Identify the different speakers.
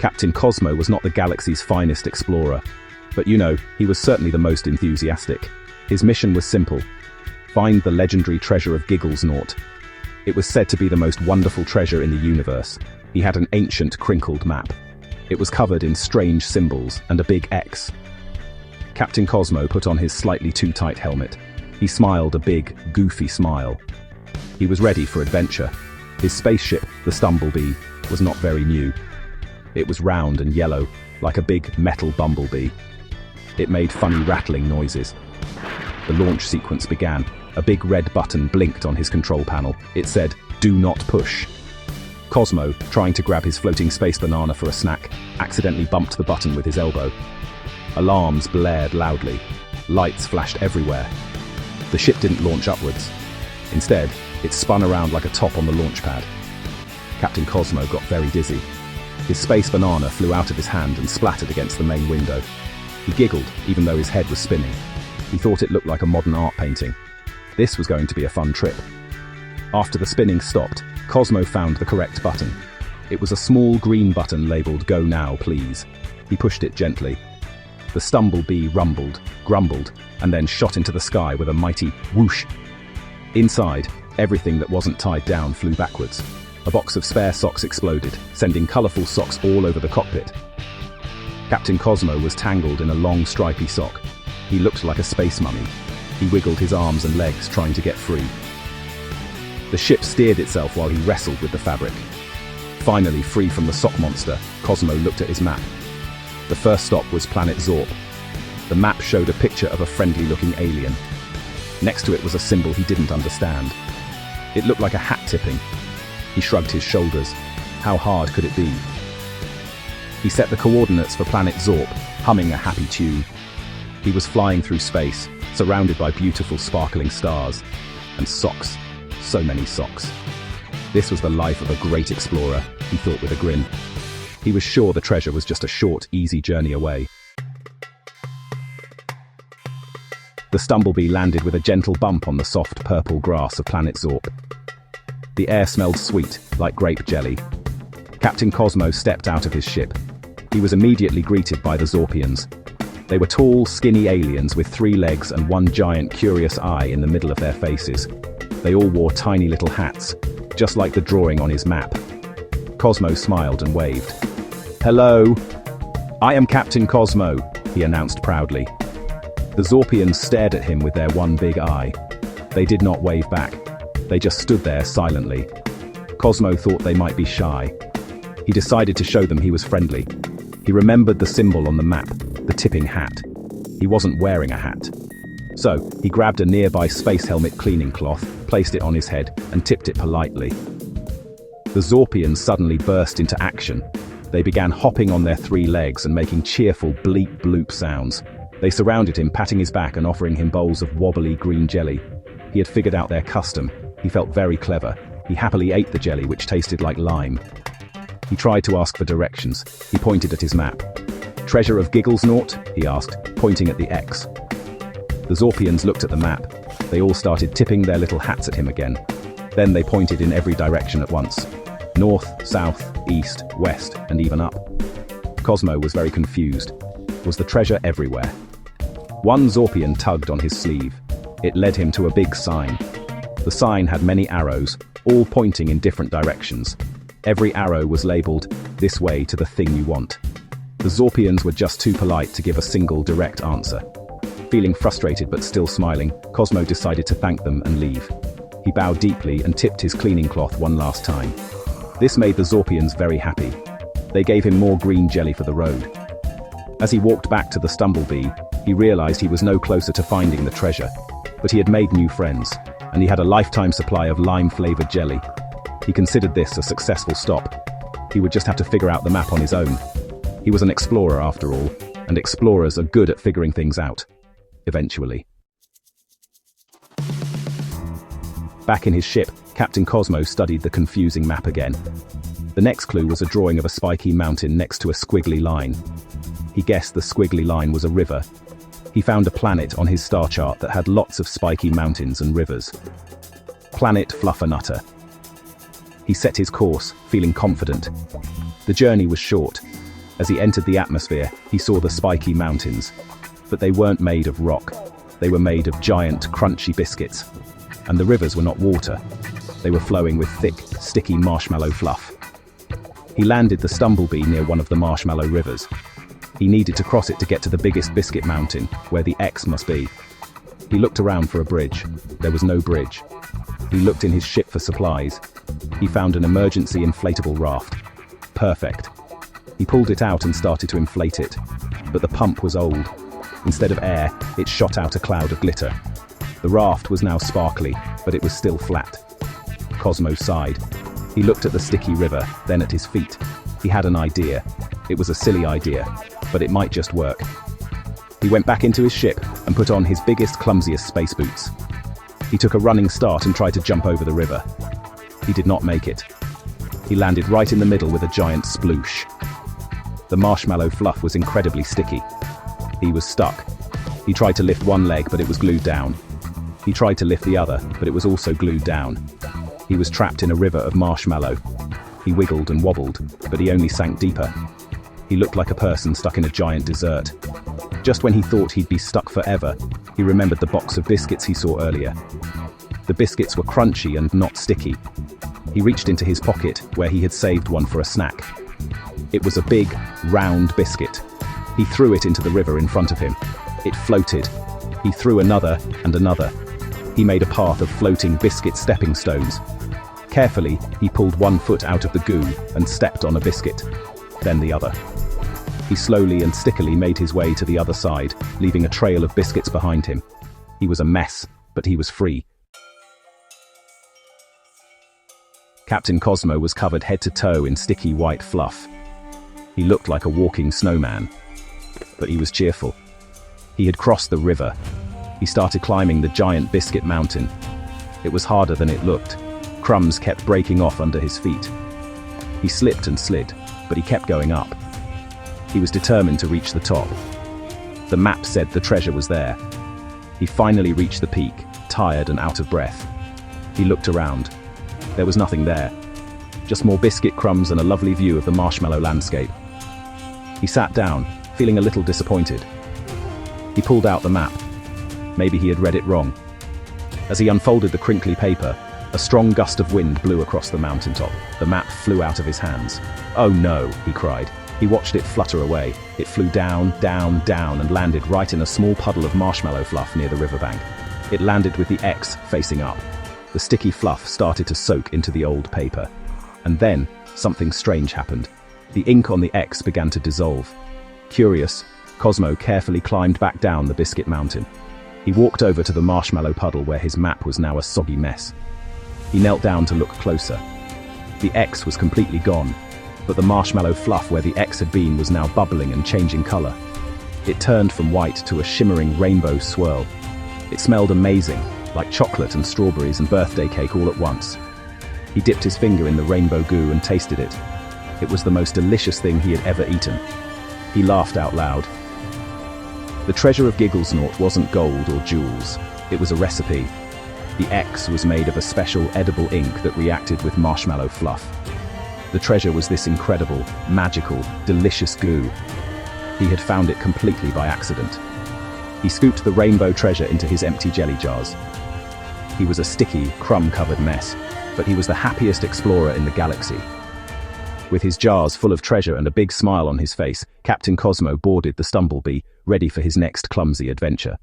Speaker 1: Captain Cosmo was not the galaxy's finest explorer, but he was certainly the most enthusiastic. His mission was simple: find the legendary treasure of Gigglesnort. It was said to be the most wonderful treasure in the universe. He had an ancient crinkled map. It was covered in strange symbols and a big X. Captain Cosmo put on his slightly too tight helmet. He smiled a big, goofy smile. He was ready for adventure. His spaceship, the Stumblebee, was not very new. It was round and yellow, like a big metal bumblebee. It made funny rattling noises. The launch sequence began. A big red button blinked on his control panel. It said, "Do not push." Cosmo, trying to grab his floating space banana for a snack, accidentally bumped the button with his elbow. Alarms blared loudly. Lights flashed everywhere. The ship didn't launch upwards. Instead, it spun around like a top on the launch pad. Captain Cosmo got very dizzy. His space banana flew out of his hand and splattered against the main window. He giggled, even though his head was spinning. He thought it looked like a modern art painting. This was going to be a fun trip. After the spinning stopped, Cosmo found the correct button. It was a small green button labeled "Go Now, Please." He pushed it gently. The Stumblebee rumbled, grumbled, and then shot into the sky with a mighty whoosh. Inside, everything that wasn't tied down flew backwards. A box of spare socks exploded, sending colorful socks all over the cockpit. Captain Cosmo was tangled in a long, stripy sock. He looked like a space mummy. He wiggled his arms and legs, trying to get free. The ship steered itself while he wrestled with the fabric. Finally, free from the sock monster, Cosmo looked at his map. The first stop was planet Zorp. The map showed a picture of a friendly-looking alien. Next to it was a symbol he didn't understand. It looked like a hat tipping. He shrugged his shoulders. How hard could it be? He set the coordinates for planet Zorp, humming a happy tune. He was flying through space, surrounded by beautiful sparkling stars. And socks. So many socks. This was the life of a great explorer, he thought with a grin. He was sure the treasure was just a short, easy journey away. The Stumblebee landed with a gentle bump on the soft purple grass of planet Zorp. The air smelled sweet, like grape jelly. Captain Cosmo stepped out of his ship. He was immediately greeted by the Zorpians. They were tall, skinny aliens with 3 legs and one giant, curious eye in the middle of their faces. They all wore tiny little hats, just like the drawing on his map. Cosmo smiled and waved. "Hello, I am Captain Cosmo," he announced proudly. The Zorpians stared at him with their one big eye. They did not wave back. They just stood there silently. Cosmo thought they might be shy. He decided to show them he was friendly. He remembered the symbol on the map, the tipping hat. He wasn't wearing a hat. So, he grabbed a nearby space helmet cleaning cloth, placed it on his head, and tipped it politely. The Zorpians suddenly burst into action. They began hopping on their 3 legs and making cheerful bleep bloop sounds. They surrounded him, patting his back and offering him bowls of wobbly green jelly. He had figured out their custom. He felt very clever. He happily ate the jelly, which tasted like lime. He tried to ask for directions. He pointed at his map. "Treasure of Gigglesnort?" he asked, pointing at the X. The Zorpians looked at the map. They all started tipping their little hats at him again. Then they pointed in every direction at once. North, south, east, west, and even up. Cosmo was very confused. Was the treasure everywhere? One Zorpian tugged on his sleeve. It led him to a big sign. The sign had many arrows, all pointing in different directions. Every arrow was labeled, "This way to the thing you want." The Zorpians were just too polite to give a single direct answer. Feeling frustrated but still smiling, Cosmo decided to thank them and leave. He bowed deeply and tipped his cleaning cloth one last time. This made the Zorpians very happy. They gave him more green jelly for the road. As he walked back to the Stumblebee, he realized he was no closer to finding the treasure. But he had made new friends, and he had a lifetime supply of lime-flavored jelly. He considered this a successful stop. He would just have to figure out the map on his own. He was an explorer after all, and explorers are good at figuring things out. Eventually. Back in his ship, Captain Cosmo studied the confusing map again. The next clue was a drawing of a spiky mountain next to a squiggly line. He guessed the squiggly line was a river. He found a planet on his star chart that had lots of spiky mountains and rivers. Planet Fluffernutter. He set his course, feeling confident. The journey was short. As he entered the atmosphere, he saw the spiky mountains. But they weren't made of rock. They were made of giant, crunchy biscuits. And the rivers were not water. They were flowing with thick, sticky marshmallow fluff. He landed the Stumblebee near one of the marshmallow rivers. He needed to cross it to get to the biggest biscuit mountain, where the X must be. He looked around for a bridge. There was no bridge. He looked in his ship for supplies. He found an emergency inflatable raft. Perfect. He pulled it out and started to inflate it. But the pump was old. Instead of air, it shot out a cloud of glitter. The raft was now sparkly, but it was still flat. Cosmo sighed. He looked at the sticky river, then at his feet. He had an idea. It was a silly idea, but it might just work. He went back into his ship and put on his biggest, clumsiest space boots. He took a running start and tried to jump over the river. He did not make it. He landed right in the middle with a giant sploosh. The marshmallow fluff was incredibly sticky. He was stuck. He tried to lift one leg, but it was glued down. He tried to lift the other, but it was also glued down. He was trapped in a river of marshmallow. He wiggled and wobbled, but he only sank deeper. He looked like a person stuck in a giant dessert. Just when he thought he'd be stuck forever, he remembered the box of biscuits he saw earlier. The biscuits were crunchy and not sticky. He reached into his pocket, where he had saved one for a snack. It was a big, round biscuit. He threw it into the river in front of him. It floated. He threw another and another. He made a path of floating biscuit stepping stones. Carefully, he pulled one foot out of the goo and stepped on a biscuit, then the other. He slowly and stickily made his way to the other side, leaving a trail of biscuits behind him. He was a mess, but he was free. Captain Cosmo was covered head to toe in sticky white fluff. He looked like a walking snowman, but he was cheerful. He had crossed the river. He started climbing the giant biscuit mountain. It was harder than it looked. Crumbs kept breaking off under his feet. He slipped and slid, but he kept going up. He was determined to reach the top. The map said the treasure was there. He finally reached the peak, tired and out of breath. He looked around. There was nothing there. Just more biscuit crumbs and a lovely view of the marshmallow landscape. He sat down, feeling a little disappointed. He pulled out the map. Maybe he had read it wrong. As he unfolded the crinkly paper, a strong gust of wind blew across the mountaintop. The map flew out of his hands. "Oh no," he cried. He watched it flutter away. It flew down, down, down, and landed right in a small puddle of marshmallow fluff near the riverbank. It landed with the X facing up. The sticky fluff started to soak into the old paper. And then, something strange happened. The ink on the X began to dissolve. Curious, Cosmo carefully climbed back down the biscuit mountain. He walked over to the marshmallow puddle where his map was now a soggy mess. He knelt down to look closer. The X was completely gone, but the marshmallow fluff where the X had been was now bubbling and changing color. It turned from white to a shimmering rainbow swirl. It smelled amazing, like chocolate and strawberries and birthday cake all at once. He dipped his finger in the rainbow goo and tasted it. It was the most delicious thing he had ever eaten. He laughed out loud. The treasure of Gigglesnort wasn't gold or jewels. It was a recipe. The X was made of a special edible ink that reacted with marshmallow fluff. The treasure was this incredible, magical, delicious goo. He had found it completely by accident. He scooped the rainbow treasure into his empty jelly jars. He was a sticky, crumb-covered mess, but he was the happiest explorer in the galaxy. With his jars full of treasure and a big smile on his face, Captain Cosmo boarded the Stumblebee, ready for his next clumsy adventure.